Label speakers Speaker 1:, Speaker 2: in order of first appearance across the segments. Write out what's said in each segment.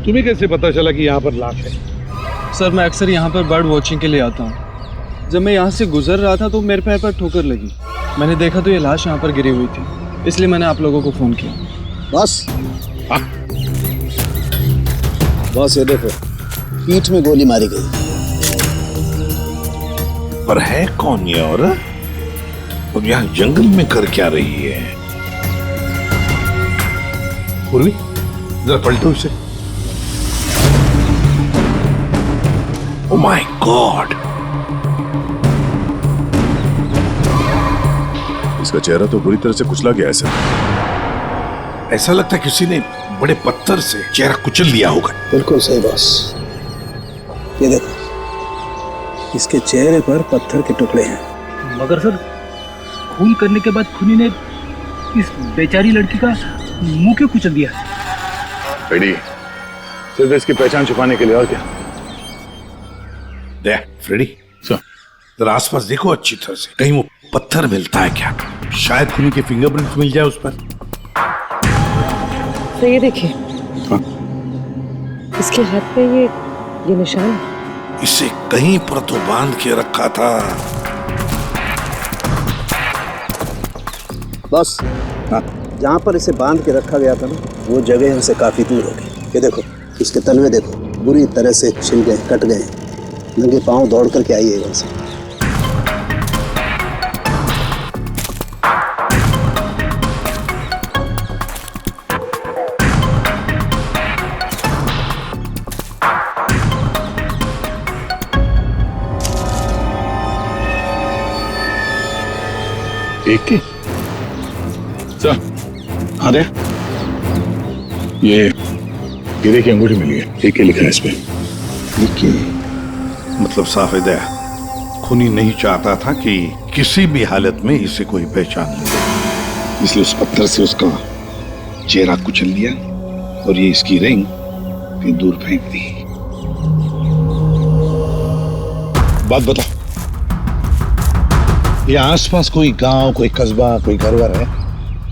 Speaker 1: तुम्हें कैसे पता चला कि यहाँ पर लाश है?
Speaker 2: सर मैं अक्सर यहाँ पर बर्ड वॉचिंग के लिए आता हूँ। जब मैं यहाँ से गुजर रहा था तो मेरे पैर पर ठोकर लगी। मैंने देखा तो ये लाश यहाँ पर गिरी हुई थी, इसलिए मैंने आप लोगों को फोन किया।
Speaker 3: बस बस ये देखो, पीठ में गोली मारी गई।
Speaker 4: पर है कौन ये औरत और यहाँ जंगल में कर क्या रही है? पूर्वी जरा पलटो इसे। ओह माय गॉड,
Speaker 5: इसका चेहरा तो बुरी तरह से कुचला गया है सर।
Speaker 4: ऐसा लगता है किसी ने बड़े पत्थर से चेहरा कुचल लिया होगा।
Speaker 3: बिल्कुल सही बॉस, ये देखो इसके चेहरे पर पत्थर के टुकड़े हैं।
Speaker 6: मगर सर खून करने के बाद खूनी ने इस बेचारी लड़की का मुंह क्यों कुचल दिया?
Speaker 5: फ्रेडी, सिर्फ इसकी पहचान छुपाने के लिए, और क्या?
Speaker 4: देख फ्रेडी, जरा आसपास देखो अच्छी तरह से, कहीं वो पत्थर मिलता है क्या? शायद खूनी के फिंगरप्रिंट मिल जाए उस पर।
Speaker 7: तो ये देखिए, इसके हाथ पे ये निशान है।
Speaker 4: इसे कहीं पर तो बांध के रखा था।
Speaker 3: बस जहाँ पर इसे बांध के रखा गया था ना, वो जगह हमसे काफी दूर होगी। ये देखो इसके तलवे देखो, बुरी तरह से छिल गए, कट गए। नंगे पांव दौड़ करके आई है वहां से।
Speaker 5: एक के सर, हाँ दे, ये गिरे की अंगूठी मिली है, एक के लिखा है इस पे।
Speaker 4: मतलब साफ है दया, खूनी नहीं चाहता था कि किसी भी हालत में इसे कोई पहचान ले, इसलिए उस पत्थर से उसका चेहरा कुचल लिया और ये इसकी रिंग फिर दूर फेंक दी। बात बताओ, यहाँ आसपास कोई गांव, कोई कस्बा, कोई घर-वर है?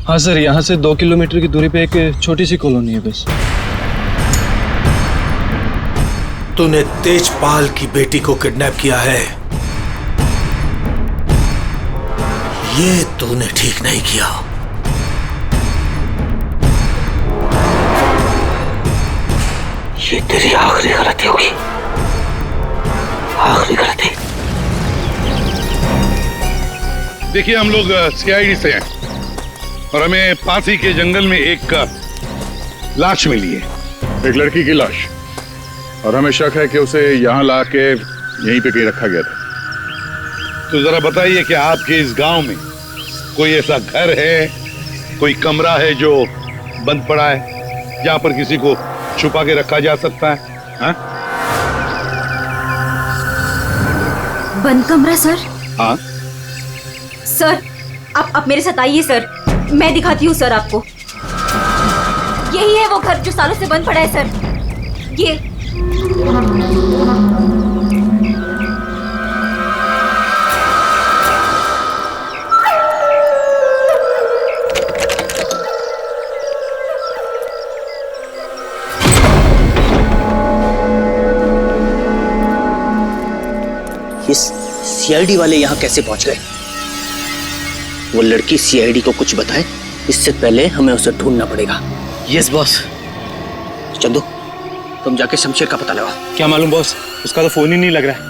Speaker 2: हाँ सर, यहाँ से 2 किलोमीटर की दूरी पे एक छोटी सी कॉलोनी है बस।
Speaker 8: तूने तेजपाल की बेटी को किडनैप किया है, ये तूने ठीक नहीं किया। ये तेरी आखिरी गलती होगी, आखिरी गलती।
Speaker 1: देखिए हम लोग सीआईडी से हैं और हमें पास ही के जंगल में एक लाश मिली है,
Speaker 5: एक लड़की की लाश, और हमें शक है कि उसे यहाँ ला के यहीं पे कहीं रखा गया था।
Speaker 1: तो जरा बताइए कि आपके इस गांव में कोई ऐसा घर है, कोई कमरा है जो बंद पड़ा है, जहां पर किसी को छुपा के रखा जा सकता है? हाँ?
Speaker 9: बंद कमरा सर?
Speaker 1: हाँ
Speaker 9: सर आप मेरे साथ आइए सर, मैं दिखाती हूँ सर आपको। यही है वो घर जो सालों से बंद पड़ा है सर। ये
Speaker 6: सीआईडी वाले यहाँ कैसे पहुंच गए? वो लड़की सीआईडी को कुछ बताए इससे पहले हमें उसे ढूंढना पड़ेगा। Yes boss. चंदू तुम जाके शमशेर का पता लगाओ।
Speaker 2: क्या मालूम बॉस, उसका तो फोन ही नहीं लग रहा है।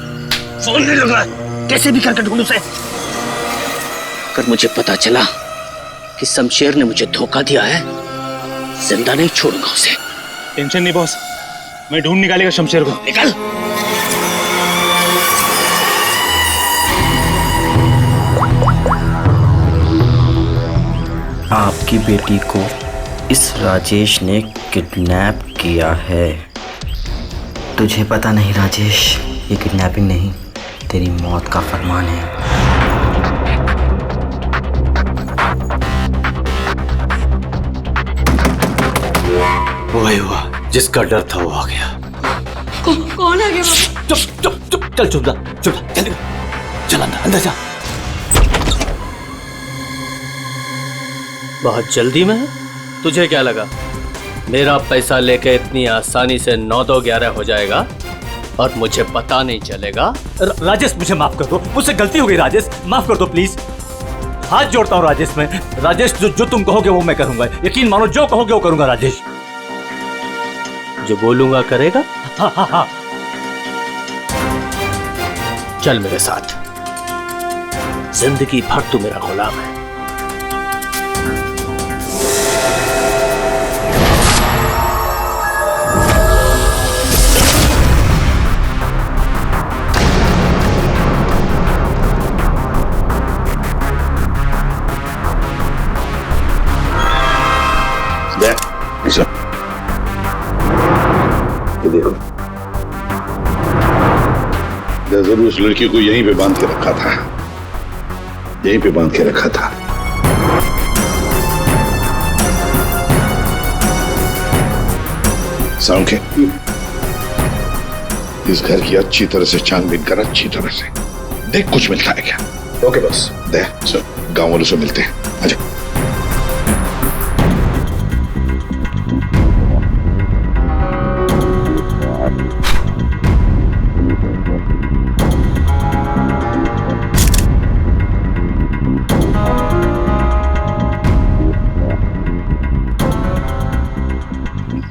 Speaker 6: फोन नहीं लग रहा है? कैसे भी करके ढूंढ उसे। अगर मुझे पता चला कि शमशेर ने मुझे धोखा दिया है, जिंदा नहीं छोड़ूंगा उसे।
Speaker 2: टेंशन नहीं बॉस, मैं ढूंढ निकालेगा शमशेर को।
Speaker 6: निकल।
Speaker 10: आपकी बेटी को इस राजेश ने किडनैप किया है। तुझे पता नहीं राजेश, ये किडनैपिंग नहीं, तेरी मौत का फरमान है।
Speaker 8: वही हुआ जिसका डर था, वो आ गया।
Speaker 9: कौन आ गया बाबा?
Speaker 8: चुप चुप चुप, चल चुप चुप, चल चल अंदर जा।
Speaker 6: बहुत जल्दी में? तुझे क्या लगा मेरा पैसा लेके इतनी आसानी से 9-2-11 हो जाएगा और मुझे पता नहीं चलेगा।
Speaker 11: राजेश मुझे माफ कर दो, मुझसे गलती हो गई राजेश, माफ कर दो प्लीज। हाथ जोड़ता हूँ राजेश मैं। राजेश जो तुम कहोगे वो मैं करूंगा, यकीन मानो जो कहोगे वो करूंगा राजेश।
Speaker 6: जो बोलूंगा करेगा?
Speaker 11: हाँ हाँ हाँ।
Speaker 6: चल मेरे साथ, जिंदगी भर तू मेरा गुलाम है।
Speaker 3: ये देखो,
Speaker 4: जरूर उस लड़की को यहीं पे बांध के रखा था, यहीं पे बांध के रखा था। साउंड, इस घर की अच्छी तरह से छानबीन कर, अच्छी तरह से देख कुछ मिलता है क्या।
Speaker 3: Okay boss.
Speaker 4: दे गांव वालों से मिलते हैं, आजा।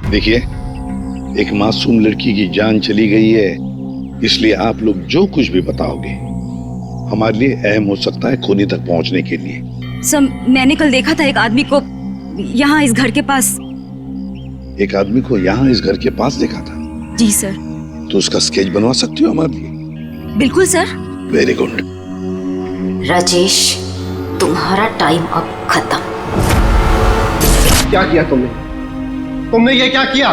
Speaker 4: देखिए, एक मासूम लड़की की जान चली गई है, इसलिए आप लोग जो कुछ भी बताओगे हमारे लिए अहम हो सकता है खूनी तक पहुंचने के लिए।
Speaker 9: सर, मैंने कल देखा था एक आदमी को यहाँ इस घर के पास।
Speaker 4: एक आदमी को यहाँ इस घर के पास देखा था?
Speaker 9: जी सर।
Speaker 4: तो उसका स्केच बनवा सकती हो हमारे लिए?
Speaker 9: बिल्कुल सर।
Speaker 4: Very good.
Speaker 12: राजेश, तुम्हारा टाइम अब खत्म।
Speaker 13: क्या किया तुमने? तुमने ये क्या किया?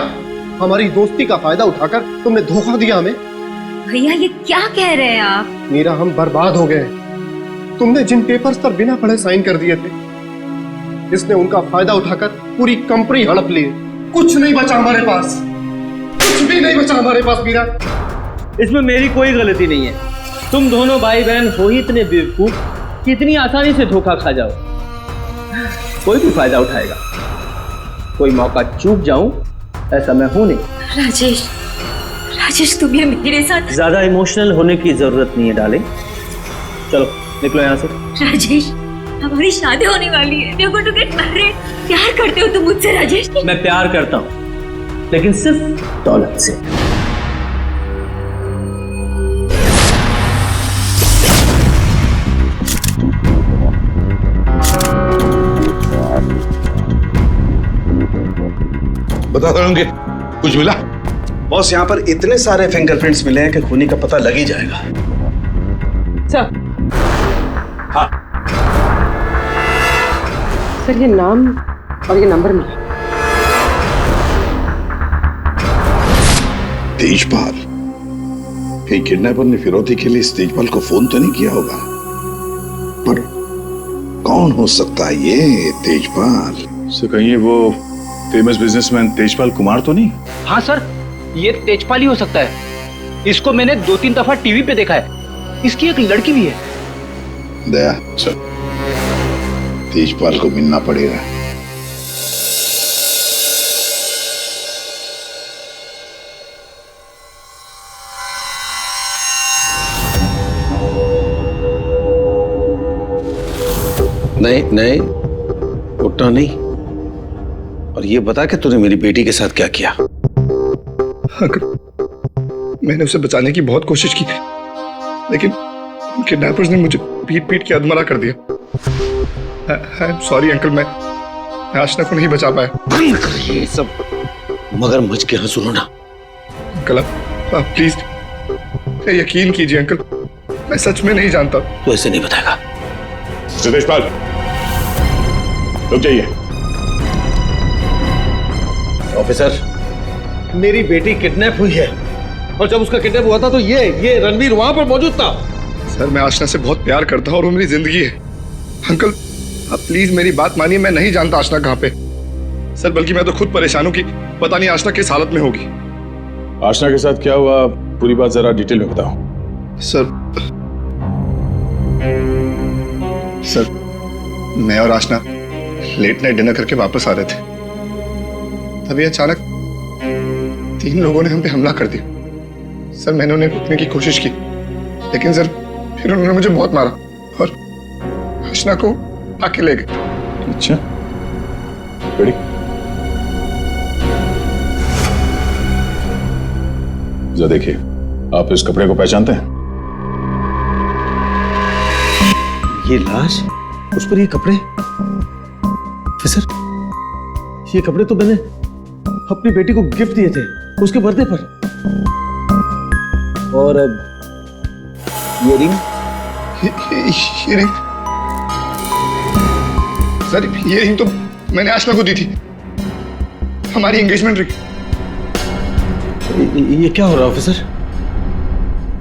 Speaker 13: हमारी दोस्ती का फायदा उठाकर तुमने धोखा दिया हमें।
Speaker 9: भैया ये क्या कह रहे हैं आप?
Speaker 13: मीरा, हम बर्बाद हो गए। तुमने जिन पेपर्स पर बिना पढ़े साइन कर दिए थे, इसने उनका फायदा उठाकर पूरी कंपनी हड़प ली। कुछ नहीं बचा हमारे पास, कुछ भी नहीं बचा हमारे पास मीरा।
Speaker 6: इसमें मेरी कोई गलती नहीं है। तुम दोनों भाई बहन हो ही इतने बेवकूफ कि इतनी आसानी से धोखा खा जाओ। कोई भी फायदा उठाएगा, कोई मौका चूक जाऊं ऐसा मैं हूं नहीं।
Speaker 9: राजेश, राजेश तुम ये मेरे साथ।
Speaker 6: ज्यादा इमोशनल होने की जरूरत नहीं है डार्लिंग, चलो निकलो यहाँ से।
Speaker 9: राजेश, हमारी शादी होने वाली है। देखो तो अरे प्यार करते हो तुम मुझसे राजेश?
Speaker 6: मैं प्यार करता हूँ, लेकिन सिर्फ दौलत से।
Speaker 4: बता दोगे कुछ मिला?
Speaker 3: बॉस, यहाँ पर इतने सारे फिंगरप्रिंट्स मिले हैं कि खूनी का पता लग ही जाएगा।
Speaker 7: सर।
Speaker 3: हाँ
Speaker 7: सर, ये नाम और ये नंबर मिला।
Speaker 4: तेजपाल, कहीं किडनैपर ने फिरौती के लिए इस तेजपाल को फोन तो नहीं किया होगा, पर कौन हो सकता है ये तेजपाल?
Speaker 5: सर, कहीं वो फेमस बिजनेसमैन तेजपाल कुमार तो नहीं?
Speaker 6: हाँ सर, ये तेजपाल ही हो सकता है। इसको मैंने 2-3 दफा टीवी पे देखा है। इसकी एक लड़की भी है।
Speaker 4: दया, सर, तेजपाल को मिलना पड़ेगा।
Speaker 3: नहीं नहीं, उठना नहीं। और ये बता कि तूने मेरी बेटी के साथ क्या किया?
Speaker 13: मैंने उसे बचाने की बहुत कोशिश की, लेकिन किडनैपर्स ने मुझे पीट पीट के अधमरा कर दिया। सॉरी अंकल, मैं आशना को नहीं बचा पाया।
Speaker 3: ये सब मगरमच्छ के यहाँ सुनो ना।
Speaker 13: अंकल आप प्लीज यकीन कीजिए अंकल, मैं सच में नहीं जानता।
Speaker 3: तू ऐसे नहीं बताएगा।
Speaker 5: तेजपाल, रुक जाइए।
Speaker 3: ऑफिसर,
Speaker 13: मेरी बेटी किडनैप हुई है, और जब उसका किडनैप हुआ था तो ये रणवीर वहां पर मौजूद था। सर, मैं आशना से बहुत प्यार करता हूं और वो मेरी जिंदगी है। अंकल आप प्लीज मेरी बात मानिए, मैं नहीं जानता आशना कहाँ पे। सर, बल्कि मैं तो खुद परेशान हूँ कि पता नहीं आशना किस हालत में होगी।
Speaker 5: आशना के साथ क्या हुआ, पूरी बात जरा डिटेल में बताओ।
Speaker 13: सर, मैं और आशना लेट नाइट डिनर करके वापस आ रहे थे। अभी अचानक 3 लोगों ने हम पे हमला कर दिया। सर मैंने उन्हें रोकने की कोशिश की, लेकिन सर फिर उन्होंने मुझे बहुत मारा और आशना को आके ले गए।
Speaker 5: अच्छा, रेडी? जरा देखिए, आप इस कपड़े को पहचानते हैं?
Speaker 6: ये लाश, उस पर ये कपड़े। सर, ये कपड़े तो मैंने अपनी बेटी को गिफ्ट दिए थे उसके बर्थडे पर। और अब ये रिंग,
Speaker 13: ये रिंग सर, ये रिंग तो मैंने आशना को दी थी, हमारी एंगेजमेंट रिंग।
Speaker 6: ये क्या हो रहा है officer?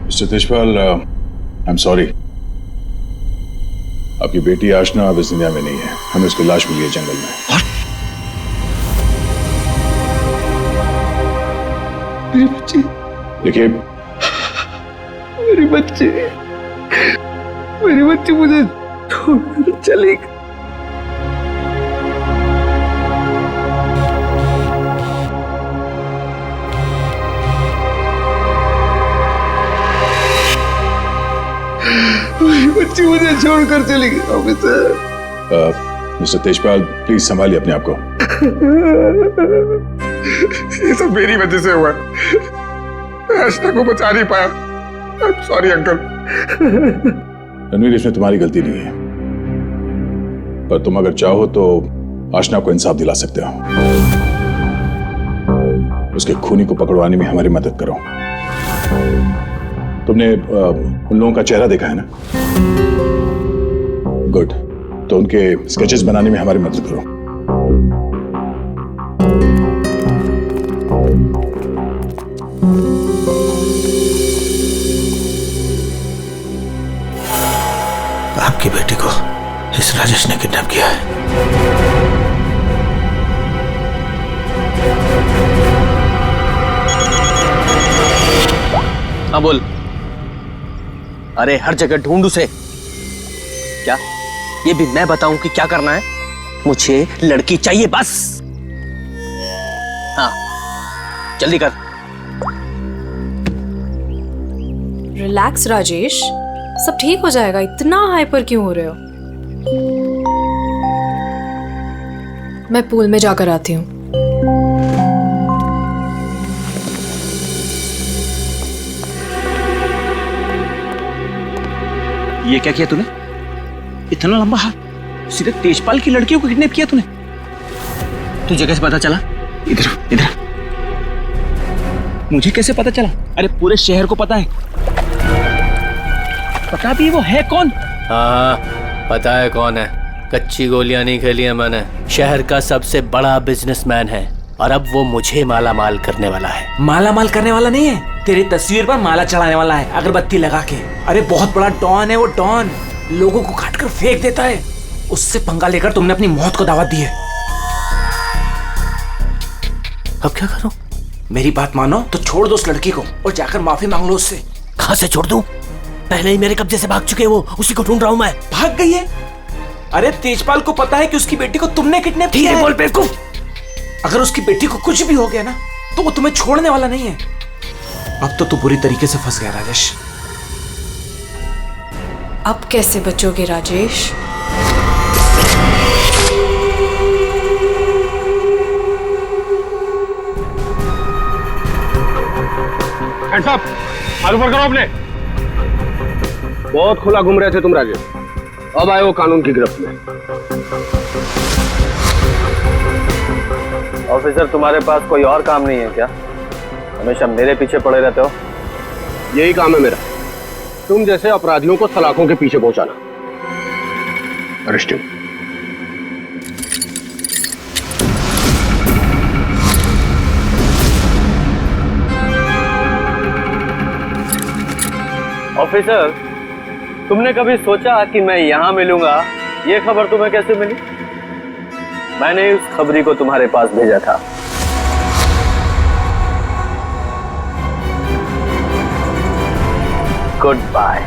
Speaker 5: Mister Tejpal, I am sorry. आपकी बेटी आशना अब इस दुनिया में नहीं है। हमें उसकी लाश मिली है जंगल में।
Speaker 13: मेरी बच्ची,
Speaker 5: देखिए,
Speaker 13: मेरी बच्ची मुझे छोड़कर चली गई। मेरी बच्ची मुझे छोड़कर चली गई ऑफिसर।
Speaker 5: मिस्टर तेजपाल, प्लीज संभालिए अपने आप को।
Speaker 13: ये सब मेरी वजह से हुआ। मैं आशना को बचा नहीं पाया। Sorry uncle.
Speaker 5: रणवीर, इसमें तुम्हारी गलती नहीं है, पर तुम अगर चाहो तो आशना को इंसाफ दिला सकते हो। उसके खूनी को पकड़वाने में हमारी मदद करो। तुमने उन लोगों का चेहरा देखा है ना? गुड, तो उनके स्केचेस बनाने में हमारी मदद करो।
Speaker 8: आपकी बेटी को इस राजेश ने किडनैप किया है।
Speaker 6: हाँ बोल। अरे हर जगह ढूंढ उसे। क्या ये भी मैं बताऊं कि क्या करना है? मुझे लड़की चाहिए बस। हाँ जल्दी कर।
Speaker 14: रिलैक्स राजेश, सब ठीक हो जाएगा। इतना हाइपर क्यों हो रहे हो? मैं पूल में जाकर आती हूँ।
Speaker 6: ये क्या किया तूने? इतना लंबा हाथ, सीधे तेजपाल की लड़कियों को किडनैप किया तूने? तुझे कैसे पता चला? इधर इधर, मुझे कैसे पता चला? अरे पूरे शहर को पता है। पता भी वो है कौन?
Speaker 11: हाँ पता है कौन है। कच्ची गोलियां नहीं खेली है मैंने। शहर का सबसे बड़ा बिजनेसमैन है और अब वो मुझे माला माल करने वाला है।
Speaker 15: माला माल करने वाला नहीं है, तेरी तस्वीर पर माला चढ़ाने वाला है अगरबत्ती लगा के। अरे बहुत बड़ा डॉन है वो। डॉन लोगों को काट कर फेंक देता है। उससे पंगा लेकर तुमने अपनी मौत को दावत दी है।
Speaker 11: अब क्या करूं?
Speaker 15: मेरी बात मानो तो छोड़ दो उस लड़की को और जाकर माफी मांग लो उससे।
Speaker 11: कहां से छोड़ दूं? पहले ही मेरे कब्जे से भाग चुके वो, उसी को ढूंढ रहा हूं मैं।
Speaker 15: भाग गई है? अरे तेजपाल को पता है कि उसकी बेटी को तुमने किडनैप किया है।
Speaker 11: बोल बेवकूफ।
Speaker 15: अगर उसकी बेटी को कुछ भी हो गया ना तो वो तुम्हें छोड़ने वाला नहीं है। अब तो तू बुरी तरीके से फंस गया राजेश।
Speaker 14: अब कैसे बचोगे राजेश?
Speaker 16: हैंड्स अप, हाथ ऊपर करो अपने। बहुत खुला घूम रहे थे तुम राजेश, अब आए हो कानून की गिरफ्त में।
Speaker 6: ऑफिसर तुम्हारे पास कोई और काम नहीं है क्या? हमेशा मेरे पीछे पड़े रहते हो।
Speaker 16: यही काम है मेरा, तुम जैसे अपराधियों को सलाखों के पीछे पहुंचाना। अरेस्ट।
Speaker 6: ऑफिसर, तुमने कभी सोचा कि मैं यहां मिलूंगा? ये खबर तुम्हें कैसे मिली? मैंने उस खबरी को तुम्हारे पास भेजा था। Goodbye.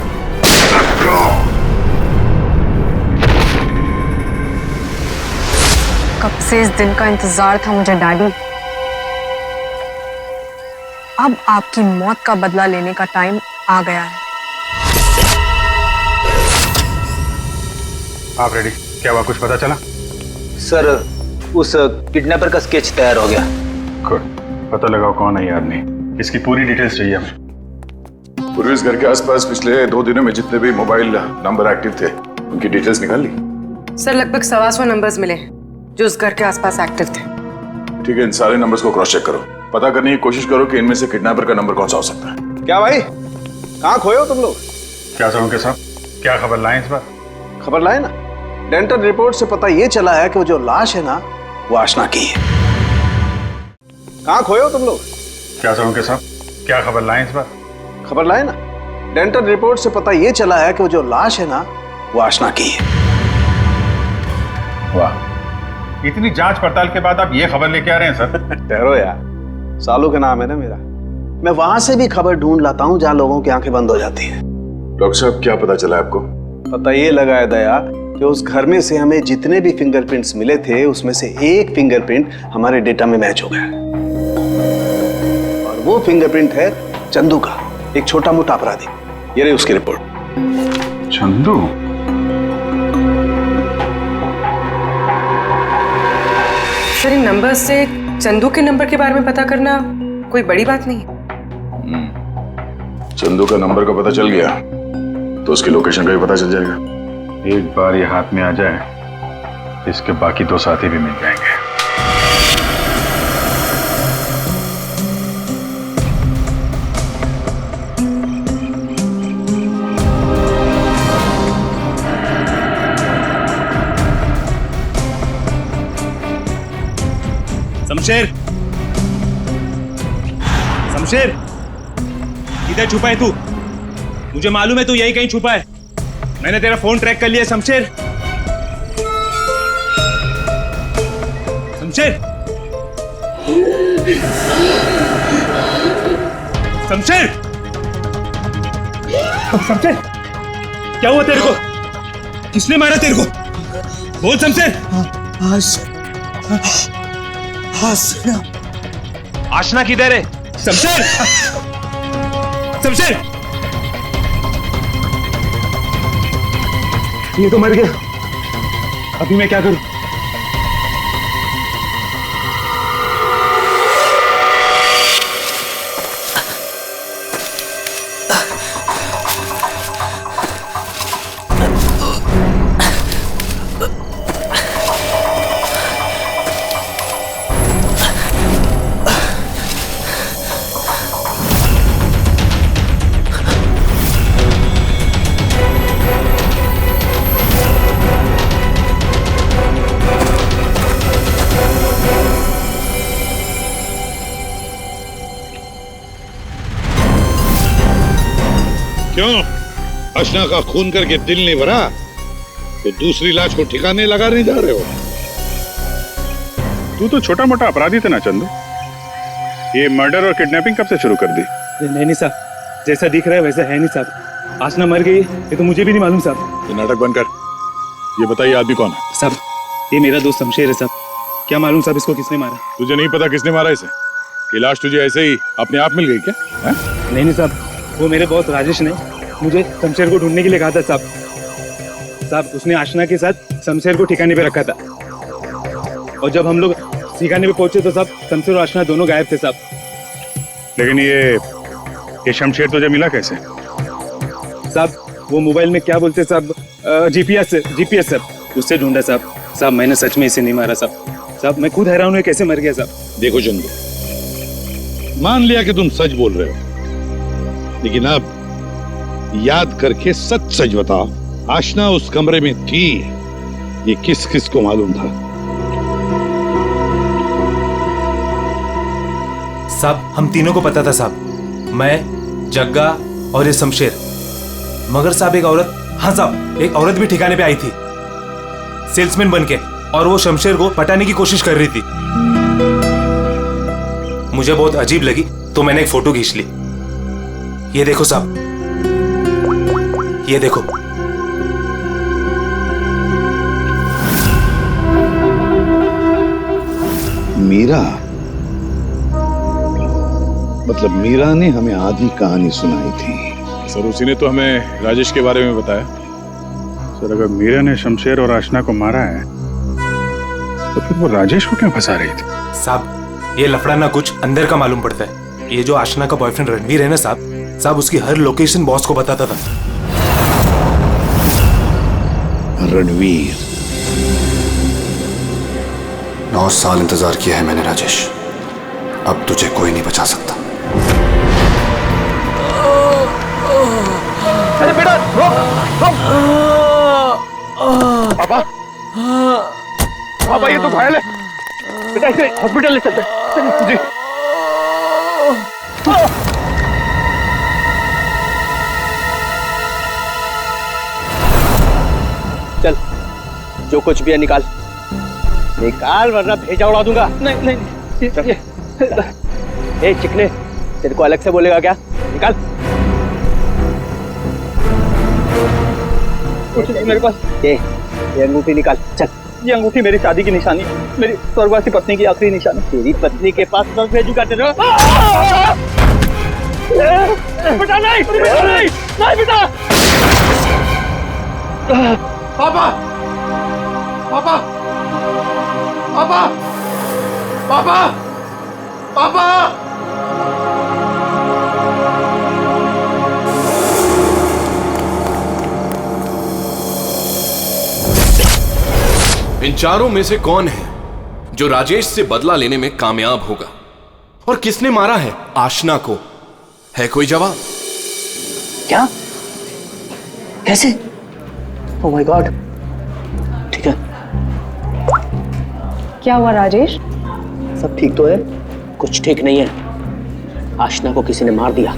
Speaker 17: कब से इस दिन का इंतजार था मुझे डैडी।
Speaker 14: अब आपकी मौत का बदला लेने का टाइम आ गया है।
Speaker 5: आप रेडी? क्या हुआ, कुछ पता चला?
Speaker 8: सर, उस किडनैपर का स्केच तैयार हो गया।
Speaker 5: गुड, पता लगाओ कौन है ये आदमी। इसकी पूरी डिटेल्स चाहिए हमें।
Speaker 4: पूर्वेश घर के आसपास पिछले 2 दिनों में जितने भी मोबाइल नंबर एक्टिव थे, उनकी डिटेल्स निकाल ली?
Speaker 7: सर लगभग 125 नंबर्स मिले जो उस घर के आसपास एक्टिव थे।
Speaker 4: ठीक है, इन सारे नंबर्स को क्रॉस चेक करो, पता करने की कोशिश करो कि इनमें से किडनैपर का नंबर कौन सा हो सकता है।
Speaker 3: क्या भाई, कहाँ खोए हो तुम लोग?
Speaker 5: क्या समझे साहब, क्या खबर लाए इस बार?
Speaker 3: खबर लाए ना, डेंटल रिपोर्ट से पता ये चला है कि वो जो लाश है ना, वो आशना की है। कहाँ खोए हो तुम लोग?
Speaker 5: क्या समझे साहब, क्या खबर लाए इस बार?
Speaker 3: खबर लाए ना, डेंटल रिपोर्ट से पता ये चला है कि वो जो लाश है ना, वो आशना की है।
Speaker 5: वाह, इतनी जांच पड़ताल के बाद आप ये खबर लेके आ रहे हैं सर?
Speaker 3: ठहरो यार, सालू का नाम है ना मेरा, मैं वहां से भी खबर ढूंढ लाता हूं जहां लोगों की आंखें बंद हो जाती हैं।
Speaker 4: डॉक्टर साहब, क्या पता चला आपको?
Speaker 3: पता ये लगा है दया कि उस घर में से हमें जितने भी फिंगरप्रिंट्स मिले थे, उसमें से एक फिंगरप्रिंट हमारे डेटा में मैच हो गया, और वो फिंगरप्रिंट है चंदू का, एक छोटा मोटा अपराधी। ये रही उसकी रिपोर्ट।
Speaker 5: चंदू?
Speaker 7: सर इन नंबर से चंदू के नंबर के बारे में पता करना कोई बड़ी बात नहीं है।
Speaker 4: चंदू का नंबर का पता चल गया तो उसकी लोकेशन का भी पता चल जाएगा।
Speaker 5: एक बार ये हाथ में आ जाए, इसके बाकी 2 साथी भी मिल जाएंगे।
Speaker 17: शमशेर, शमशेर, किधर छुपा है तू? मुझे मालूम है तू यही कहीं छुपा है। मैंने तेरा फोन ट्रैक कर लिया। शमशेर, शमशेर, शमशेर, शमशेर, क्या हुआ तेरे को? किसने मारा तेरे को? बोल शमशेर। आशना किधर है? शमशेर, शमशेर, ये तो मर गया। अभी मैं क्या करूं?
Speaker 1: क्यों, अशना का खून करके दिल नहीं भरा तो दूसरी लाश को ठिकाने लगा नहीं जा रहे हो?
Speaker 5: तू तो छोटा मोटा अपराधी था ना चंदू, ये मर्डर और किडनैपिंग कब से शुरू कर दी?
Speaker 17: नहीं साहब, जैसा दिख रहा है वैसा है नहीं साहब। आशना मर गई ये तो मुझे भी नहीं मालूम साहब।
Speaker 5: ये नाटक बंद कर, ये बताइए आदमी कौन है?
Speaker 17: साहब ये मेरा दोस्त शमशेर है साहब। क्या मालूम साहब इसको किसने मारा?
Speaker 5: तुझे नहीं पता किसने मारा इसे? ये लाश तुझे ऐसे ही अपने आप मिल गई क्या?
Speaker 17: नहीं साहब, वो मेरे बॉस राजेश ने मुझे शमशेर को ढूंढने के लिए कहा था साहब। साहब उसने आशना के साथ शमशेर को ठिकाने पे रखा था, और जब हम लोग ठिकाने पे पहुंचे तो साहब शमशेर और आशना दोनों गायब थे साहब।
Speaker 5: लेकिन ये शमशेर तुझे मिला कैसे?
Speaker 17: साहब वो मोबाइल में क्या बोलते साहब, जीपीएस सर, उससे ढूंढा साहब। साहब मैंने सच में इसे नहीं मारा साहब। साहब मैं खुद हैरान हूँ कैसे मर गया साहब।
Speaker 1: देखो चंदू, मान लिया कि तुम सच बोल रहे हो, लेकिन अब याद करके सच सच बताओ, आशना उस कमरे में थी, ये किस किस को मालूम था?
Speaker 18: साहब हम तीनों को पता था साहब, मैं, जग्गा और ये शमशेर। मगर साहब एक औरत, हाँ साहब एक औरत भी ठिकाने पे आई थी सेल्समैन बनके, और वो शमशेर को पटाने की कोशिश कर रही थी। मुझे बहुत अजीब लगी तो मैंने एक फोटो खींच ली। ये देखो साहब, ये देखो।
Speaker 1: मीरा, मतलब मीरा ने हमें आधी कहानी सुनाई थी।
Speaker 5: सर उसी ने तो हमें राजेश के बारे में बताया।
Speaker 17: सर अगर मीरा ने शमशेर और आशना को मारा है तो फिर वो राजेश को क्यों फंसा रही थी?
Speaker 18: साहब ये लफड़ा ना कुछ अंदर का मालूम पड़ता है। ये जो आशना का बॉयफ्रेंड रणवीर है ना साहब उसकी हर लोकेशन बॉस को बताता था।
Speaker 1: रणवीर
Speaker 19: 9 साल इंतजार किया है मैंने राजेश, अब तुझे कोई नहीं बचा सकता।
Speaker 16: अरे बेटा पापा पापा ये तो घायल है बेटा, इसे हॉस्पिटल ले चलते हैं। जी चल जो कुछ भी है निकाल निकाल वरना भेजा उड़ा दूंगा। नहीं नहीं ए चिकने तेरे को अलग से बोलेगा क्या? निकाल कुछ मेरे पास ये अंगूठी निकाल। चल ये अंगूठी मेरी शादी की निशानी, मेरी स्वर्गवासी पत्नी की आखिरी निशानी। तेरी पत्नी के पास कब भेजूंगा तेरे? बेटा नहीं नहीं नहीं बेटा। पापा पापा पापा पापा पापा
Speaker 20: इन चारों में से कौन है जो राजेश से बदला लेने में कामयाब होगा और किसने मारा है आशना को? है कोई जवाब?
Speaker 6: क्या? कैसे? Oh my God. ठीक है
Speaker 14: क्या हुआ राजेश?
Speaker 6: सब ठीक तो है? कुछ ठीक नहीं है। आशना को किसी ने मार दिया।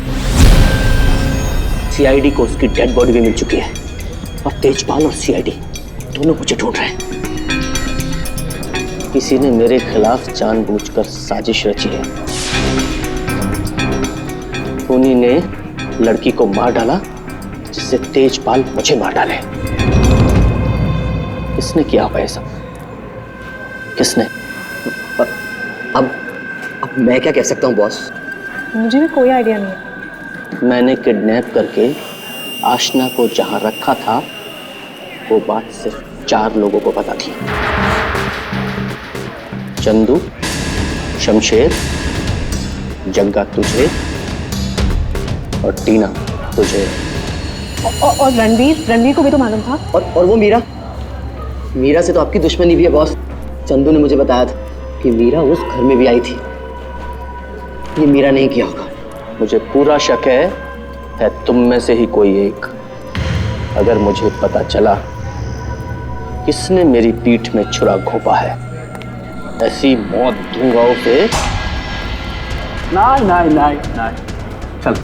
Speaker 6: सीआईडी को उसकी डेड बॉडी भी मिल चुकी है और तेजपाल और सीआईडी दोनों मुझे ढूंढ रहे हैं। किसी ने मेरे खिलाफ जानबूझकर साजिश रची है। उन्हीं ने लड़की को मार डाला जिससे तेजपाल मुझे मार डाले। किसने किया होगा ये सब? किसने? अब मैं क्या कह सकता हूँ बॉस?
Speaker 14: मुझे भी कोई आइडिया नहीं है।
Speaker 6: मैंने किडनैप करके आशना को जहां रखा था वो बात सिर्फ 4 लोगों को पता थी। चंदू, शमशेर, जग्गा तुझे और टीना तुझे
Speaker 14: और रणवीर को भी तो मालूम था।
Speaker 6: और वो मीरा से तो आपकी दुश्मनी भी है बॉस। चंदू ने मुझे बताया था कि मीरा उस घर में भी आई थी। ये मीरा नहीं किया होगा। मुझे पूरा शक है तुम में से ही कोई एक। अगर मुझे पता चला किसने मेरी पीठ में छुरा घोंपा है, ऐसी मौत दूंगा उसे। नहीं चल,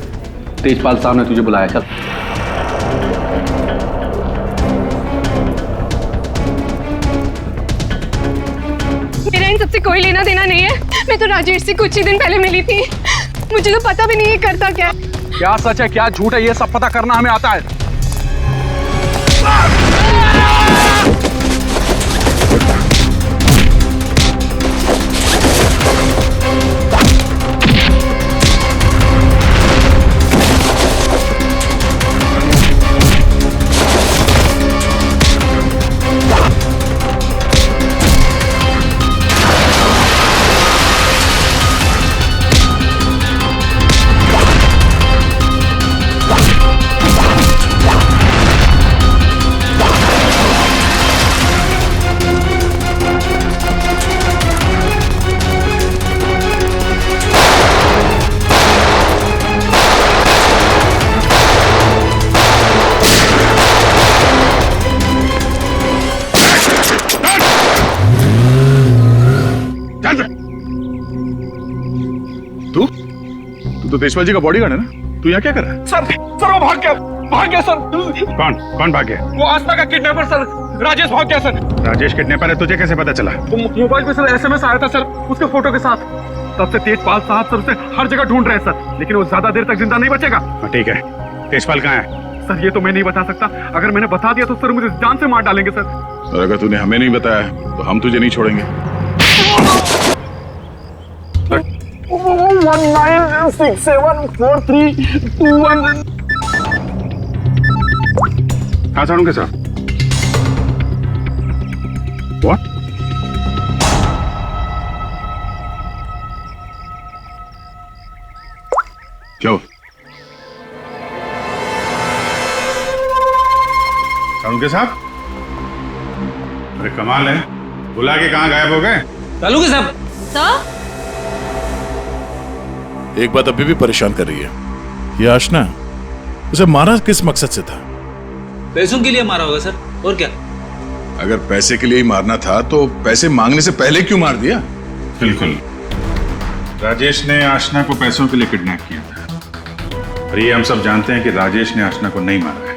Speaker 6: तेजपाल साहब ने तुझे बुलाया, चल।
Speaker 14: मेरा इन सबसे कोई लेना देना नहीं है। मैं तो राजेश से कुछ ही दिन पहले मिली थी। मुझे तो पता भी नहीं है करता क्या है।
Speaker 16: क्या सच है क्या झूठ है ये सब पता करना हमें आता है।
Speaker 5: तो तेजपाल जी का बॉडीगार्ड है ना? तू यहाँ क्या कर रहा है?
Speaker 16: सर वो भाग गया सर।
Speaker 17: कौन भाग गया?
Speaker 16: वो आस्था का किडनैपर सर, राजेश भाग गया सर।
Speaker 17: राजेश किडनैपर है, तुझे कैसे पता चला?
Speaker 16: मोबाइल पे सर SMS आया था सर उसके फोटो के साथ। तब से तेजपाल साहब सर उसे हर जगह ढूंढ रहे हैं सर, लेकिन वो ज्यादा देर तक जिंदा नहीं बचेगा।
Speaker 17: ठीक है, तेजपाल कहाँ है?
Speaker 16: सर ये तो मैं नहीं बता सकता। अगर मैंने बता दिया तो सर मुझे जान से मार डालेंगे सर।
Speaker 5: और अगर तूने हमें नहीं बताया तो हम तुझे नहीं छोड़ेंगे। 19674321। हाँ साड़ू के साथ What? क्यों? साड़ू के साथ? अरे कमाल है, बुला के कहाँ गायब हो गए?
Speaker 15: चालू के साहब।
Speaker 4: एक बात अभी भी परेशान कर रही है, ये आशना उसे मारा किस मकसद से था?
Speaker 15: पैसों के लिए मारा होगा सर, और क्या?
Speaker 5: अगर पैसे के लिए ही मारना था तो पैसे मांगने से पहले क्यों मार दिया? बिल्कुल, राजेश ने आशना को पैसों के लिए किडनैप किया था, और ये हम सब जानते हैं कि राजेश ने आशना को नहीं मारा है।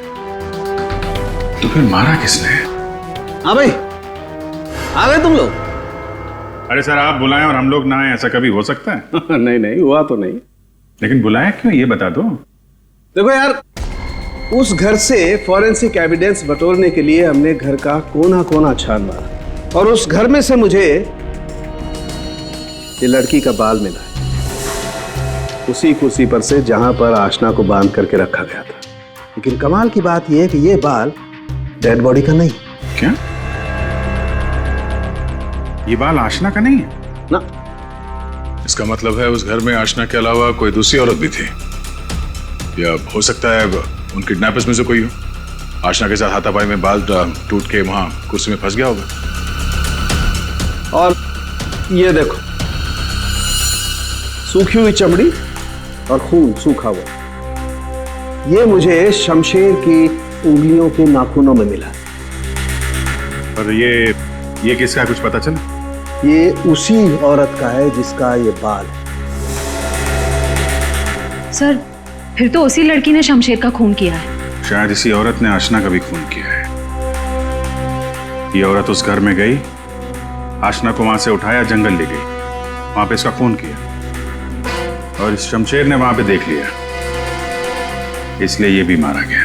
Speaker 5: तो फिर मारा किसने?
Speaker 3: हाँ भाई, आ गए तुम लोग?
Speaker 5: अरे सर, आप बुलाएं और हम लोग ना आए, ऐसा कभी हो सकता है?
Speaker 3: नहीं नहीं, हुआ तो नहीं।
Speaker 5: लेकिन बुलाएं क्यों, ये बता दो।
Speaker 3: देखो यार, उस घर से फॉरेंसिक एविडेंस बटोरने के लिए हमने घर का कोना कोना छान मारा, और उस घर में से मुझे ये लड़की का बाल मिला है, उसी कुर्सी पर से जहां पर आशना को बांध करके रखा गया था। लेकिन कमाल की बात यह है कि ये बाल डेड बॉडी का नहीं।
Speaker 5: क्या? ये बाल आशना का नहीं है?
Speaker 3: ना।
Speaker 5: इसका मतलब है उस घर में आशना के अलावा कोई दूसरी औरत भी थी, या हो सकता है उन किडनैपर्स में से कोई हो। आशना के साथ हाथापाई में बाल टूट के वहां कुर्सी में फंस गया होगा।
Speaker 3: और ये देखो, सूखी हुई चमड़ी और खून सूखा हुआ, ये मुझे शमशेर की उंगलियों के नाखूनों में मिला।
Speaker 5: और ये किसका है, कुछ पता चला?
Speaker 3: ये उसी औरत का है जिसका ये बाल है।
Speaker 21: सर, फिर तो उसी लड़की ने शमशेर का खून किया है।
Speaker 5: शायद इसी औरत ने आशना का भी खून किया है। ये औरत उस घर में गई, आशना को वहां से उठाया, जंगल ले गई, वहां पे इसका खून किया, और इस शमशेर ने वहां पे देख लिया, इसलिए ये भी मारा गया।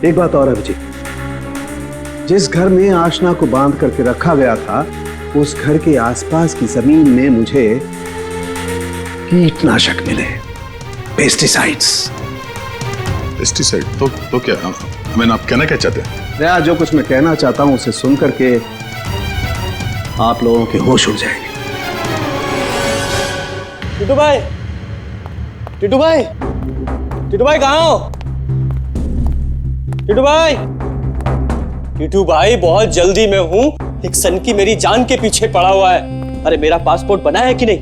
Speaker 3: एक बात और है अभिजीत, जिस घर में आशना को बांध करके रखा गया था, उस घर के आसपास की जमीन में मुझे कीटनाशक मिले, पेस्टिसाइड्स।
Speaker 5: पेस्टिसाइड? तो क्या, हमें आप कहना क्या चाहते हैं?
Speaker 3: यार, जो कुछ मैं कहना चाहता हूं उसे सुन करके आप लोगों के होश उड़ जाएंगे।
Speaker 16: टिटू भाई, टिटू भाई, टिटू भाई कहाँ हो? टिटू भाई, टिटू भाई बहुत जल्दी में हूँ, एक सनकी मेरी जान के पीछे पड़ा हुआ है। अरे मेरा पासपोर्ट बना है कि नहीं?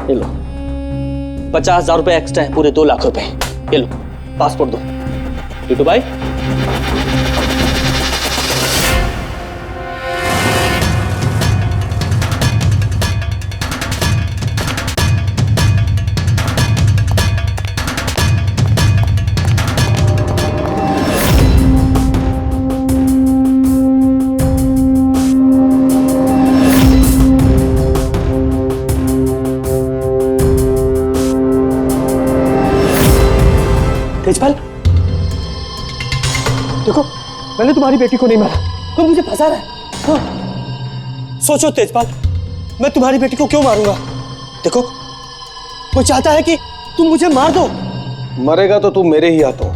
Speaker 16: ये लो, 50,000 रुपए एक्स्ट्रा है, पूरे 2 लाख रुपए। ये लो पासपोर्ट दो। टिटू भाई, तेजपाल, देखो मैंने तुम्हारी बेटी को नहीं मारा, तो मुझे फंसा रहा है। हाँ। सोचो तेजपाल, मैं तुम्हारी बेटी को क्यों मारूंगा? देखो, वो चाहता है कि तुम मुझे मार दो।
Speaker 3: मरेगा तो तू मेरे ही हाथों।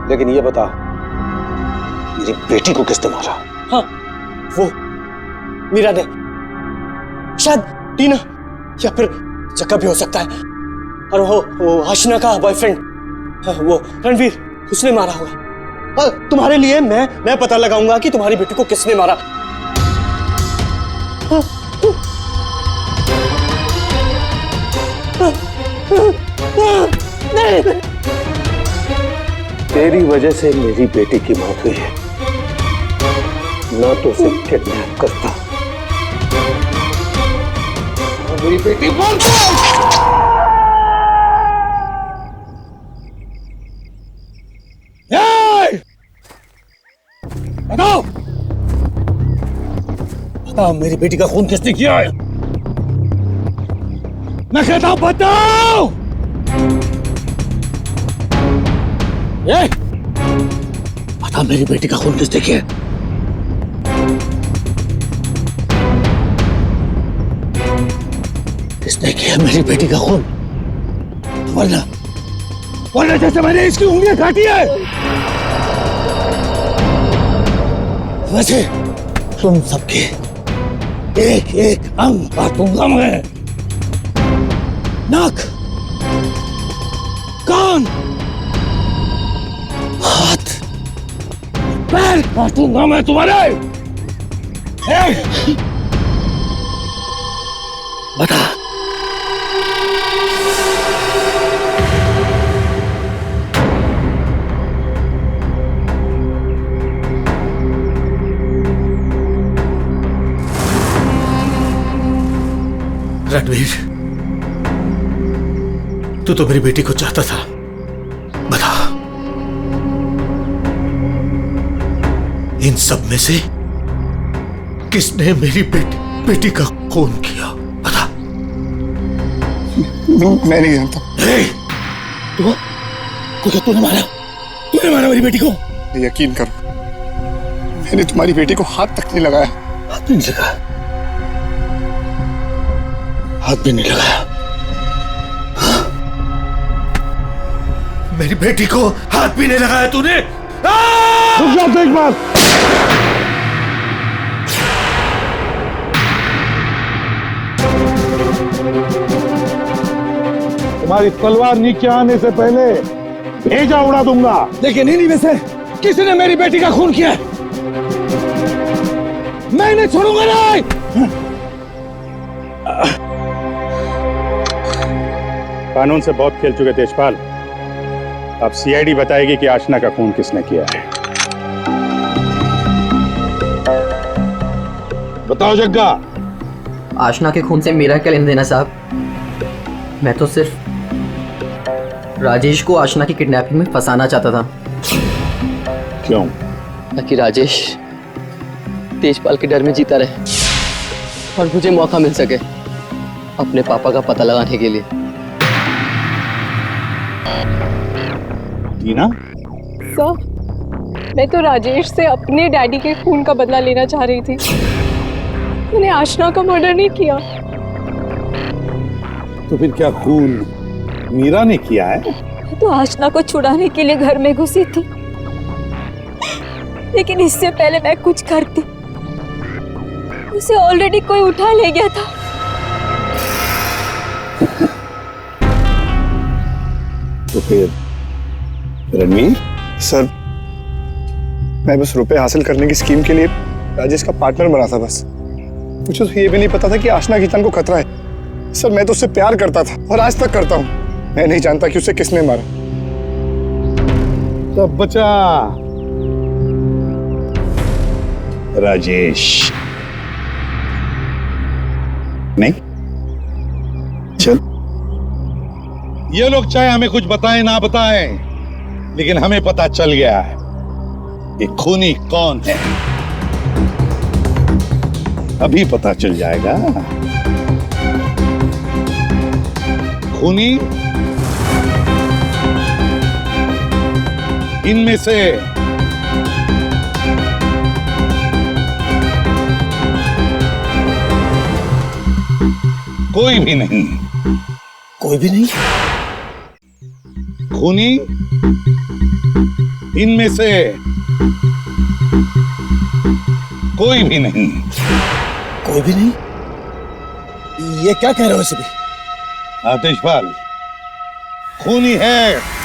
Speaker 3: लेकिन ये बता, मेरी बेटी को किसने मारा?
Speaker 16: हाँ, वो मीरा ने, शायद टीना, या फिर जक्का भी हो सकता है। और वो आशना का बॉयफ्रेंड, वो रणवीर, उसने मारा होगा। और तुम्हारे लिए मैं पता लगाऊंगा कि तुम्हारी बेटी को किसने मारा।
Speaker 3: तेरी वजह से मेरी बेटी की मौत हुई है, ना तो उसे किडनैप करता, मेरी बेटी
Speaker 16: बताओ, बताओ मेरी बेटी का खून किसने किया है? मैं कहता हूं बताओ। ये बता, मेरी बेटी का खून किसने किया है? किसने किया मेरी बेटी का खून? वरना जैसे मैंने इसकी उंगलियां काटी है वैसे तुम सबके एक एक अंग काटूंगा मैं। नाक, कान, हाथ, पैर काटूंगा मैं तुम्हारे। बता, रणवीर, तू तो मेरी बेटी को चाहता था। बता, इन सब में से किसने मेरी बेटी का खून किया? बता।
Speaker 13: मैं नहीं जानता।
Speaker 16: तूने मारा मेरी बेटी को?
Speaker 13: यकीन करो, मैंने तुम्हारी बेटी को हाथ तक नहीं लगाया।
Speaker 16: हाथ भी नहीं लगाया? हाथ भी नहीं लगाया? मेरी बेटी को हाथ भी नहीं लगाया तूने?
Speaker 1: रुक जाओ, देख बात। तुम्हारी तलवार नीचे आने से पहले भेजा उड़ा दूंगा।
Speaker 16: लेकिन इन्हीं में से किसी ने मेरी बेटी का खून किया है। मैं इन्हें छोड़ूंगा नहीं।
Speaker 17: कानून से बहुत खेल चुके तेजपाल। अब सीआईडी बताएगी कि आशना का खून किसने किया है।
Speaker 1: बताओ जग्गा।
Speaker 10: आशना के खून से मेरा क्या लेना देना साहब? मैं तो सिर्फ राजेश को आशना की किडनैपिंग में फंसाना चाहता था।
Speaker 1: क्यों?
Speaker 6: ताकि राजेश तेजपाल के डर में जीता रहे और मुझे मौका मिल सके अपने पापा का पता लगाने के लिए।
Speaker 1: टीना?
Speaker 14: सर, मैं तो राजेश से अपने डैडी के खून का बदला लेना चाह रही थी। मैंने आशना का मर्डर नहीं किया।
Speaker 1: तो फिर क्या खून मीरा ने किया है?
Speaker 9: मैं तो आशना को छुड़ाने के लिए घर में घुसी थी, लेकिन इससे पहले मैं कुछ करती उसे ऑलरेडी कोई उठा ले गया था।
Speaker 1: तो फिर रणवीर?
Speaker 13: सर, मैं बस रुपए हासिल करने की स्कीम के लिए राजेश का पार्टनर बना था। बस मुझे तो ये भी नहीं पता था कि आशना की जान को खतरा है। सर, मैं तो उससे प्यार करता था और आज तक करता हूँ। मैं नहीं जानता कि उसे किसने मारा।
Speaker 1: तब बचा राजेश। नहीं? चल, ये लोग चाहे हमें कुछ बताएं ना बताएं, लेकिन हमें पता चल गया है कि खूनी कौन है। अभी पता चल जाएगा। खूनी इनमें से कोई भी नहीं।
Speaker 16: कोई भी नहीं?
Speaker 1: खूनी इनमें से कोई भी नहीं।
Speaker 16: कोई भी नहीं? ये क्या कह रहे हो सभी?
Speaker 1: तेजपाल, खूनी है।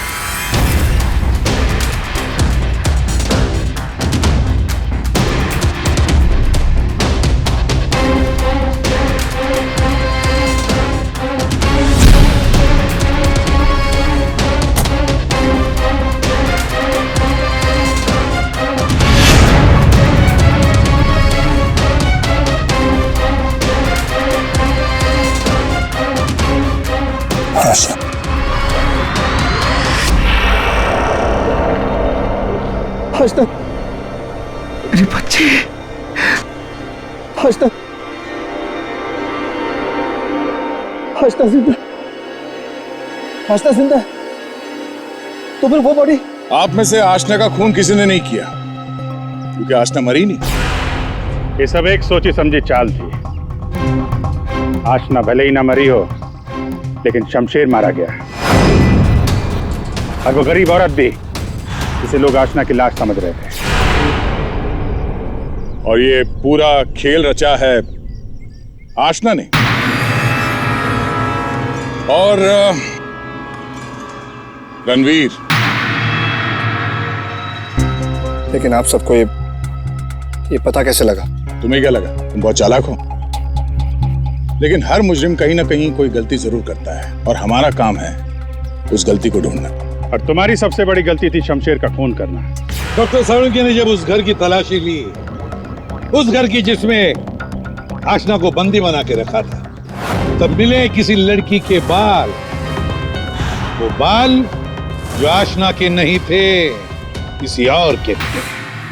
Speaker 16: आशना, मेरी बच्ची। आशना, आशना जिंदा। आशना जिंदा। तो फिर वो बॉडी?
Speaker 5: आप में से आशना का खून किसी ने नहीं किया, क्योंकि आशना मरी नहीं।
Speaker 17: ये सब एक सोची समझी चाल थी। आशना भले ही ना मरी हो, लेकिन शमशेर मारा गया है। और वो गरीब औरत भी, जिसे लोग आशना की लाश समझ रहे थे।
Speaker 5: और ये पूरा खेल रचा है आशना ने। और रणवीर।
Speaker 13: लेकिन आप सबको ये पता कैसे लगा?
Speaker 5: तुम्हें क्या लगा तुम बहुत चालाक हो? लेकिन हर मुजरिम कहीं ना कहीं कोई गलती जरूर करता है, और हमारा काम है उस गलती को ढूंढना।
Speaker 17: और तुम्हारी सबसे बड़ी गलती थी शमशेर का खून करना।
Speaker 1: डॉक्टर साळुंखे ने जब उस घर की तलाशी ली, उस घर की जिसमें आशना को बंदी बना के रखा था, तब मिले किसी लड़की के बाल। वो बाल जो आशना के नहीं थे, किसी और के थे।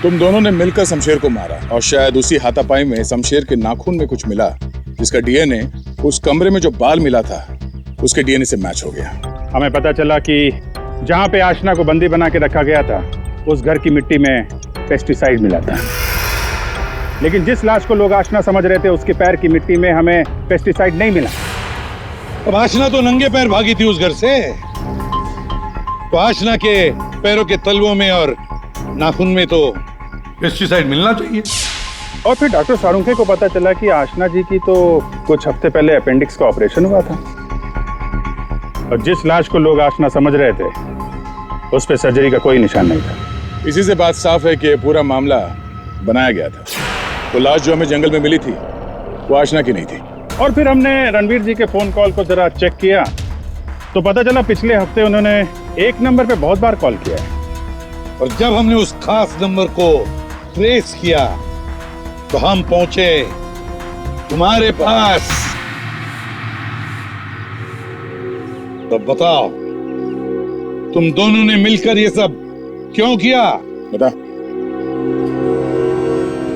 Speaker 5: तुम दोनों ने मिलकर शमशेर को मारा, और शायद उसी हाथापाई में शमशेर के नाखून में कुछ मिला, जिसका डीएनए उस कमरे में जो बाल मिला था उसके डीएनए से मैच हो गया।
Speaker 17: हमें पता चला कि जहां पे आशना को बंदी बना के रखा गया था, उस घर की मिट्टी में पेस्टिसाइड मिला था। लेकिन जिस लाश को लोग आशना समझ रहे थे, उसके पैर की मिट्टी में हमें पेस्टिसाइड नहीं मिला।
Speaker 1: अब आशना तो नंगे पैर भागी थी उस घर से, तो आशना के पैरों के तलवों में और नाखून में तो पेस्टिसाइड मिलना चाहिए।
Speaker 17: और फिर डॉक्टर साळुंखे को पता चला कि आशना जी की तो कुछ हफ्ते पहले अपेंडिक्स का ऑपरेशन हुआ था, और जिस लाश को लोग आशना समझ रहे थे, उस पे सर्जरी का कोई निशान नहीं था।
Speaker 5: इसी से बात साफ है कि पूरा मामला बनाया गया था। वो लाश जो हमें जंगल में मिली थी, वो आशना की नहीं थी।
Speaker 17: और फिर हमने रणवीर जी के फोन कॉल को जरा चेक किया, तो पता चला पिछले हफ्ते उन्होंने एक नंबर पे बहुत बार कॉल किया है।
Speaker 1: और जब हमने उस खास नंबर को ट्रेस किया, तो हम पहुंचे तुम्हारे पास। तो बताओ, तुम दोनों ने मिलकर ये सब क्यों किया?
Speaker 5: बता,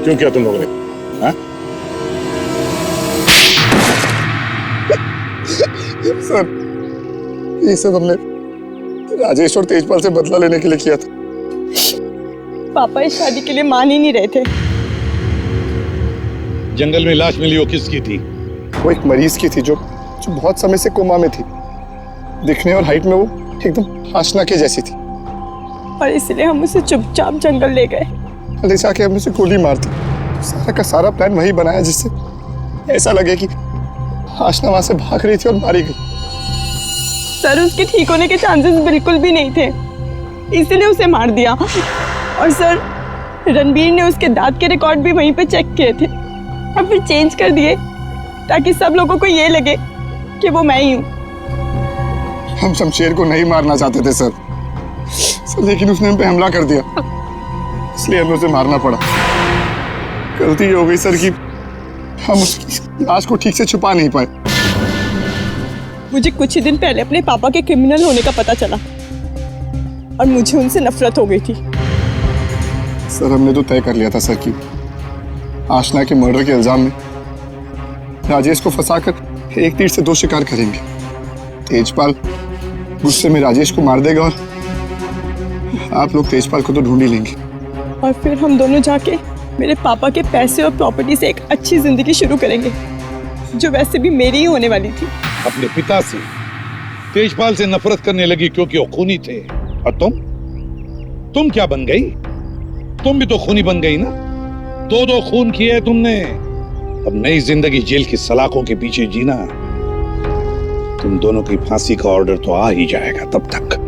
Speaker 5: क्यों किया तुम लोगों ने? हाँ?
Speaker 13: सर, ये सब हमने राजेश और तेजपाल से बदला लेने के लिए किया था।
Speaker 2: पापा इस शादी के लिए मान ही नहीं रहे थे।
Speaker 1: जंगल में लाश मिली, वो किसकी थी?
Speaker 13: वो एक मरीज की थी जो बहुत समय से कोमा में थी। दिखने और हाइट में वो एकदम आशना के जैसी थी,
Speaker 2: और इसलिए हम उसे चुपचाप जंगल ले गए।
Speaker 13: ले जाके हम उसे गोली मार दी। सारा का सारा प्लान वही बनाया जिससे ऐसा लगे कि आशना वहां से भाग रही थी और मारी गई।
Speaker 2: सर, उसके ठीक होने के चांसेस बिल्कुल भी नहीं थे, इसलिए उसे मार दिया। और सर, रणबीर ने उसके दांत के रिकॉर्ड भी वहीं पे चेक किए थे, और फिर चेंज कर दिए ताकि सब लोगों को ये लगे कि वो मैं ही हूँ।
Speaker 13: हम शमशेर को नहीं मारना चाहते थे सर, लेकिन उसने हम पे हमला कर दिया, इसलिए हमें उसे मारना पड़ा। गलती ये हो गई सर कि हम उसकी लाश को ठीक से छुपा नहीं पाए।
Speaker 2: मुझे कुछ ही दिन पहले अपने पापा के क्रिमिनल होने का पता चला, और मुझे उनसे नफरत हो गई थी।
Speaker 13: सर, हमने तो तय कर लिया था सर कि आशना के मर्डर के इल्जाम में राजेश को फंसाकर एक तीर से दो शिकार करेंगे। तेजपाल गुस्से में राजेश को मार देगा, और आप लोग तेजपाल को तो ढूंढ ही लेंगे।
Speaker 2: और फिर हम दोनों जाके मेरे पापा के पैसे और प्रॉपर्टी से एक अच्छी जिंदगी शुरू करेंगे, जो वैसे भी मेरी ही होने वाली थी।
Speaker 1: अपने पिता से, तेजपाल से नफरत करने लगी क्योंकि वो खूनी थे। और तुम क्या बन गई? तुम भी तो खूनी बन गई ना। दो खून किए तुमने। अब नई जिंदगी जेल की सलाखों के पीछे जीना। तुम दोनों की फांसी का ऑर्डर तो आ ही जाएगा तब तक।